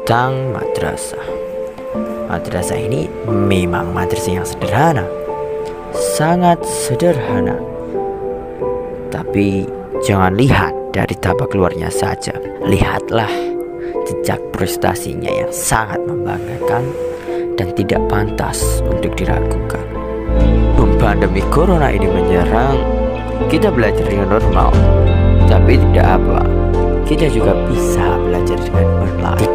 tentang madrasah. Madrasah ini memang madrasah yang sederhana, sangat sederhana. Tapi jangan lihat dari tabak luarnya saja, lihatlah jejak prestasinya yang sangat membanggakan dan tidak pantas untuk diragukan. Pandemi corona ini menyerang, kita belajar dengan normal, tapi tidak apa, kita juga bisa belajar dengan online.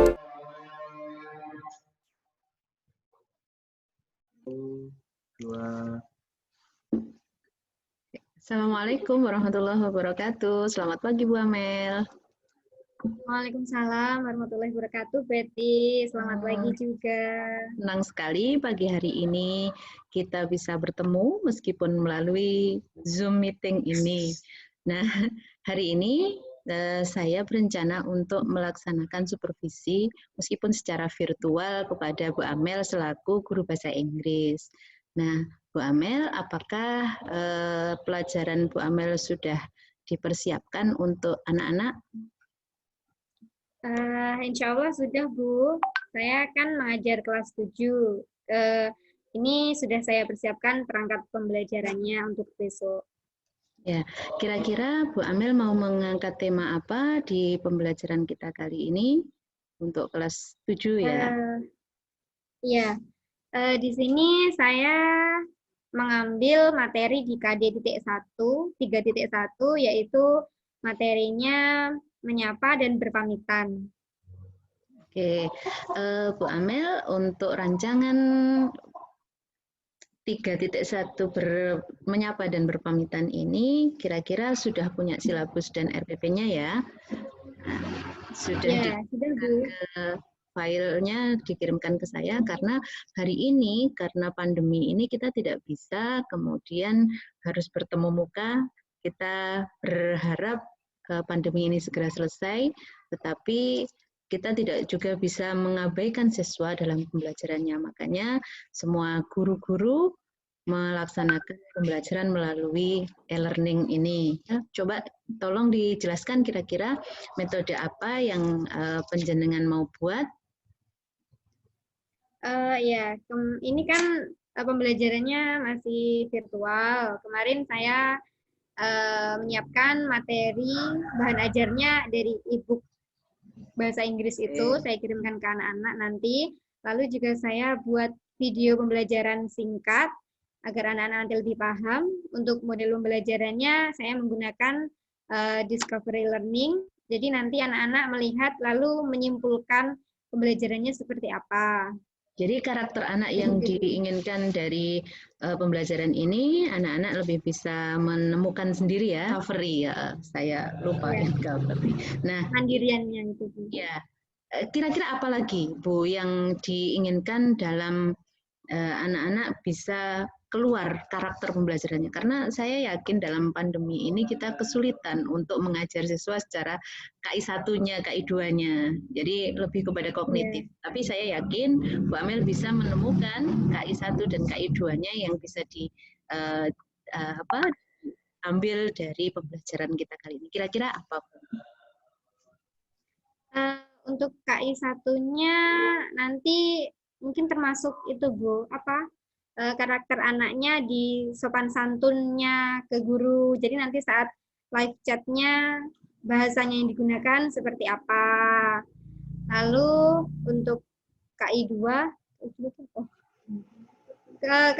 Assalamualaikum warahmatullahi wabarakatuh. Selamat pagi Bu Amel. Waalaikumsalam warahmatullahi wabarakatuh, Betty. Selamat pagi juga. Senang sekali pagi hari ini kita bisa bertemu meskipun melalui Zoom meeting ini. Nah, hari ini saya berencana untuk melaksanakan supervisi meskipun secara virtual kepada Bu Amel selaku guru bahasa Inggris. Nah, Bu Amel, apakah pelajaran Bu Amel sudah dipersiapkan untuk anak-anak? Insya Allah sudah, Bu. Saya kan mengajar kelas 7. Ini sudah saya persiapkan perangkat pembelajarannya untuk besok. Ya, kira-kira Bu Amel mau mengangkat tema apa di pembelajaran kita kali ini untuk kelas 7 ya? Iya, di sini saya mengambil materi di KD.1, 3.1, yaitu materinya menyapa dan berpamitan. Oke, Bu Amel, untuk rancangan 3.1 menyapa dan berpamitan ini kira-kira sudah punya silabus dan RPP-nya ya? Sudah Ya, sudah, Bu. Filenya dikirimkan ke saya karena hari ini karena pandemi ini kita tidak bisa kemudian harus bertemu muka. Kita berharap pandemi ini segera selesai, tetapi kita tidak juga bisa mengabaikan siswa dalam pembelajarannya. Makanya semua guru-guru melaksanakan pembelajaran melalui e-learning ini. Ya, coba tolong dijelaskan kira-kira metode apa yang penjenengan mau buat. Ya, ini kan pembelajarannya masih virtual. Kemarin saya menyiapkan materi bahan ajarnya dari e-book bahasa Inggris itu, saya kirimkan ke anak-anak nanti. Lalu juga saya buat video pembelajaran singkat agar anak-anak nanti lebih paham. Untuk model pembelajarannya saya menggunakan Discovery Learning. Jadi nanti anak-anak melihat lalu menyimpulkan pembelajarannya seperti apa. Jadi karakter anak yang diinginkan dari pembelajaran ini, anak-anak lebih bisa menemukan sendiri ya. Discovery ya, saya lupa ya. Discovery. Nah, mandiriannya itu. Ya, kira-kira apa lagi Bu yang diinginkan dalam anak-anak bisa keluar karakter pembelajarannya? Karena saya yakin dalam pandemi ini kita kesulitan untuk mengajar siswa secara KI 1-nya, KI 2-nya. Jadi lebih kepada kognitif. Tapi saya yakin Bu Amel bisa menemukan KI 1 dan KI 2-nya yang bisa ambil dari pembelajaran kita kali ini. Kira-kira apa Bu? Untuk KI 1-nya nanti mungkin termasuk itu Bu, karakter anaknya di sopan santunnya ke guru. Jadi nanti saat live chat-nya bahasanya yang digunakan seperti apa. Lalu untuk KI 2,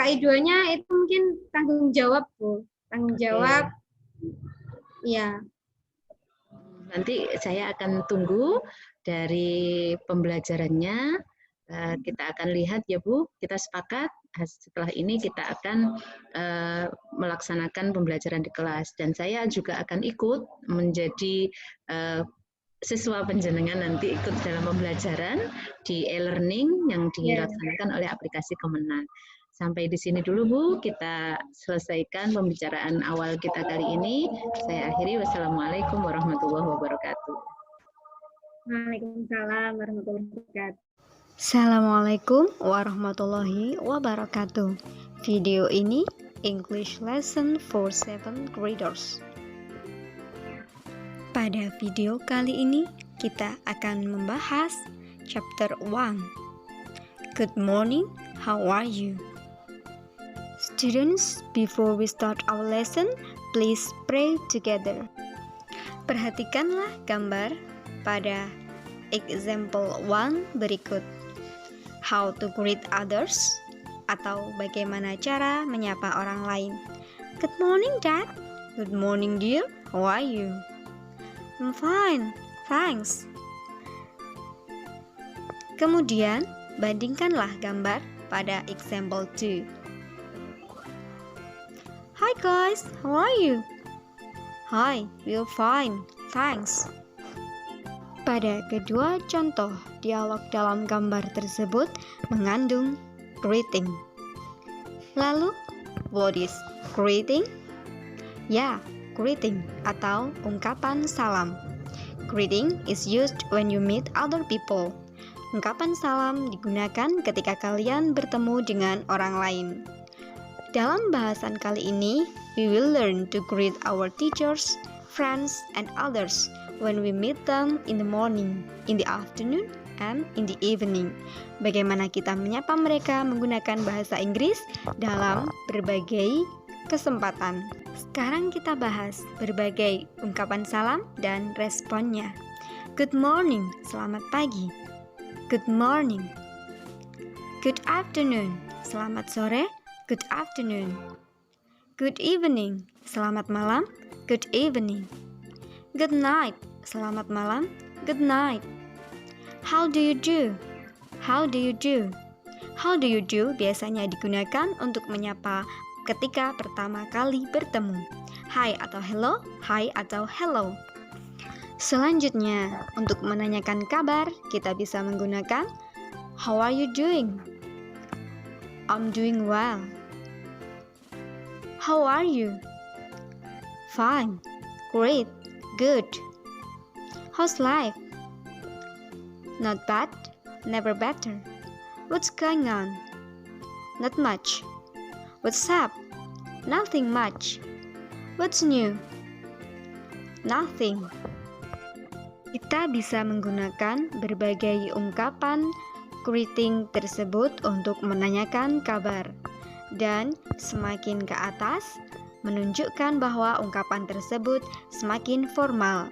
KI 2-nya itu mungkin tanggung jawab Bu. Tanggung jawab, ya. Nanti saya akan tunggu dari pembelajarannya. Kita akan lihat ya Bu, kita sepakat setelah ini kita akan melaksanakan pembelajaran di kelas. Dan saya juga akan ikut menjadi siswa penjenengan nanti ikut dalam pembelajaran di e-learning yang dilaksanakan oleh aplikasi Kemenang. Sampai di sini dulu Bu, kita selesaikan pembicaraan awal kita kali ini. Saya akhiri, wassalamualaikum warahmatullahi wabarakatuh. Waalaikumsalam warahmatullahi wabarakatuh. Assalamualaikum warahmatullahi wabarakatuh. Video ini English Lesson for 7th Graders. Pada video kali ini kita akan membahas Chapter 1. Good morning, how are you? Students, before we start our lesson, please pray together. Perhatikanlah gambar pada example 1 berikut. How to greet others, atau bagaimana cara menyapa orang lain. Good morning, Dad. Good morning, dear. How are you? I'm fine, thanks. Kemudian, bandingkanlah gambar pada example 2. Hi guys, how are you? Hi, we're fine, thanks. Pada kedua contoh, dialog dalam gambar tersebut mengandung greeting. Lalu, what is greeting? Ya, greeting atau ungkapan salam. Greeting is used when you meet other people. Ungkapan salam digunakan ketika kalian bertemu dengan orang lain. Dalam bahasan kali ini, we will learn to greet our teachers, friends, and others when we meet them in the morning, in the afternoon, and in the evening. Bagaimana kita menyapa mereka menggunakan bahasa Inggris dalam berbagai kesempatan. Sekarang kita bahas berbagai ungkapan salam dan responnya. Good morning, selamat pagi. Good morning. Good afternoon, selamat sore. Good afternoon. Good evening, selamat malam. Good evening. Good night, selamat malam. Good night. How do you do? How do you do? How do you do biasanya digunakan untuk menyapa ketika pertama kali bertemu. Hi atau hello, hi atau hello. Selanjutnya, untuk menanyakan kabar, kita bisa menggunakan how are you doing? I'm doing well. How are you? Fine, great, good. How's life? Not bad, never better. What's going on? Not much. What's up? Nothing much. What's new? Nothing. Kita bisa menggunakan berbagai ungkapan greeting tersebut untuk menanyakan kabar. Dan semakin ke atas, menunjukkan bahwa ungkapan tersebut semakin formal.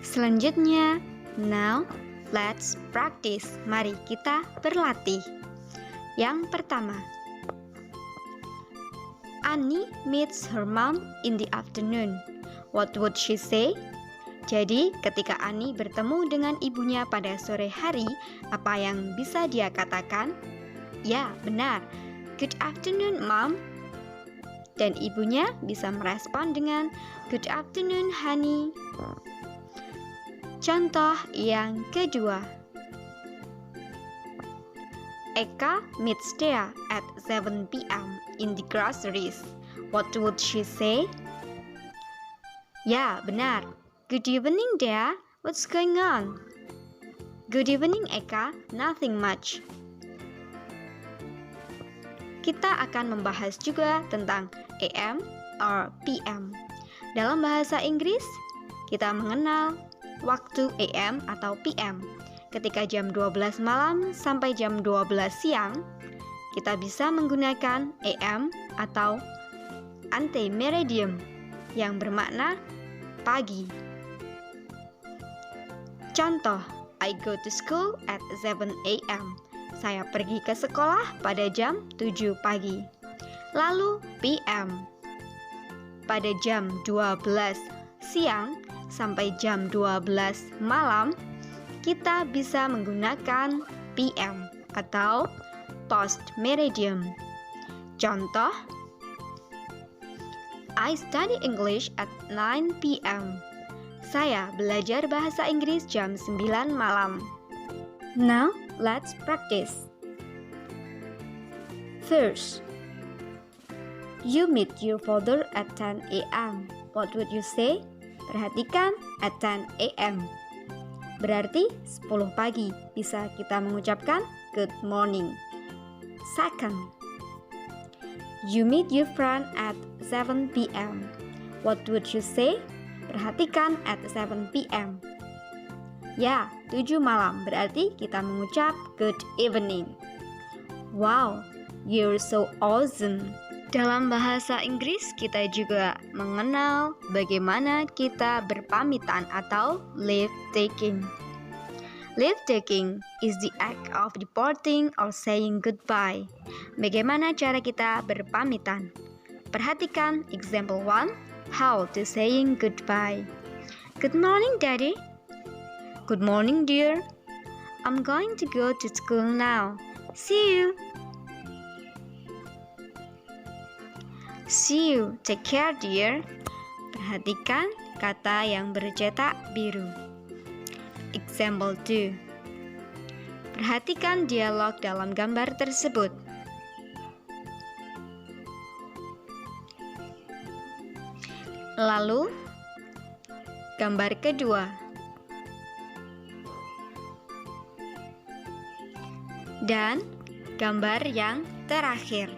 Selanjutnya, now let's practice. Mari kita berlatih. Yang pertama, Annie meets her mom in the afternoon. What would she say? Jadi, ketika Annie bertemu dengan ibunya pada sore hari, apa yang bisa dia katakan? Ya, benar. Good afternoon, Mom. Dan ibunya bisa merespon dengan Good afternoon, honey. Contoh yang kedua. Eka meets Thea at 7 p.m. in the groceries. What would she say? Ya, benar. Good evening, Thea. What's going on? Good evening, Eka. Nothing much. Kita akan membahas juga tentang AM or PM. Dalam bahasa Inggris, kita mengenal waktu AM atau PM. Ketika jam 12 malam sampai jam 12 siang, kita bisa menggunakan AM atau ante-meridium yang bermakna pagi. Contoh, I go to school at 7 a.m. Saya pergi ke sekolah pada jam 7 pagi. Lalu PM. Pada jam 12 siang sampai jam 12 malam, kita bisa menggunakan PM atau post meridium. Contoh, I study English at 9 p.m. Saya belajar bahasa Inggris jam 9 malam. Now, let's practice. First, you meet your father at 10 a.m. What would you say? Perhatikan, at 10 a.m. Berarti 10 pagi. Bisa kita mengucapkan good morning. Second, you meet your friend at 7 p.m. What would you say? Perhatikan at 7 p.m. Ya, 7 malam, berarti kita mengucap good evening. Wow, you're so awesome. Dalam bahasa Inggris, kita juga mengenal bagaimana kita berpamitan atau leave taking. Leave taking is the act of departing or saying goodbye. Bagaimana cara kita berpamitan? Perhatikan example 1, how to saying goodbye. Good morning, Daddy. Good morning, dear. I'm going to go to school now. See you. See you. Take care, dear. Perhatikan kata yang bercetak biru. Example 2. Perhatikan dialog dalam gambar tersebut. Lalu, gambar kedua. Dan gambar yang terakhir.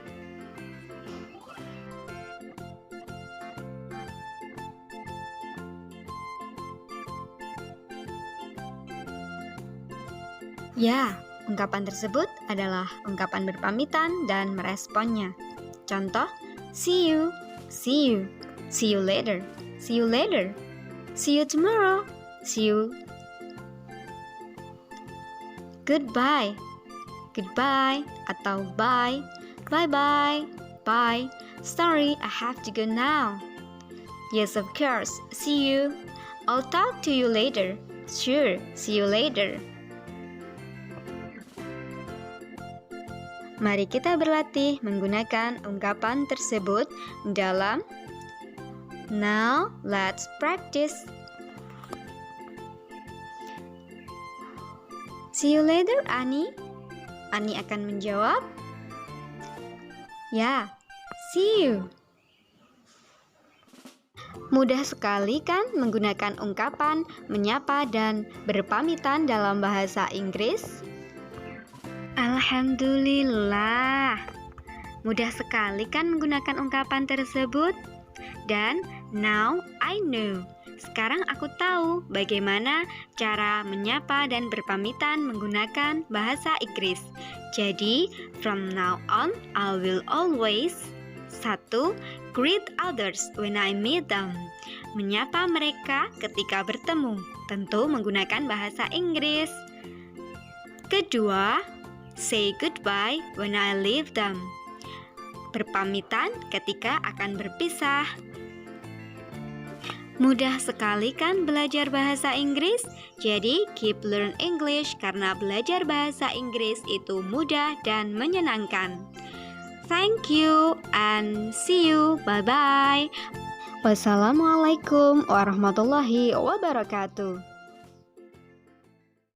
Ya, ungkapan tersebut adalah ungkapan berpamitan dan meresponnya. Contoh, see you, see you, see you later, see you later, see you tomorrow, see you. Goodbye, goodbye, atau bye, bye-bye, bye, sorry, I have to go now. Yes, of course, see you, I'll talk to you later, sure, see you later. Mari kita berlatih menggunakan ungkapan tersebut dalam Now let's practice. See you later, Ani. Ani akan menjawab, ya, see you. Mudah sekali kan menggunakan ungkapan menyapa dan berpamitan dalam bahasa Inggris? Alhamdulillah. Mudah sekali kan menggunakan ungkapan tersebut? Dan now I know. Sekarang aku tahu bagaimana cara menyapa dan berpamitan menggunakan bahasa Inggris. Jadi, from now on, I will always 1. Greet others when I meet them. Menyapa mereka ketika bertemu, tentu menggunakan bahasa Inggris. Kedua, say goodbye when I leave them. Berpamitan ketika akan berpisah. Mudah sekali kan belajar bahasa Inggris? Jadi keep learn English karena belajar bahasa Inggris itu mudah dan menyenangkan. Thank you and see you. Bye-bye. Wassalamualaikum warahmatullahi wabarakatuh.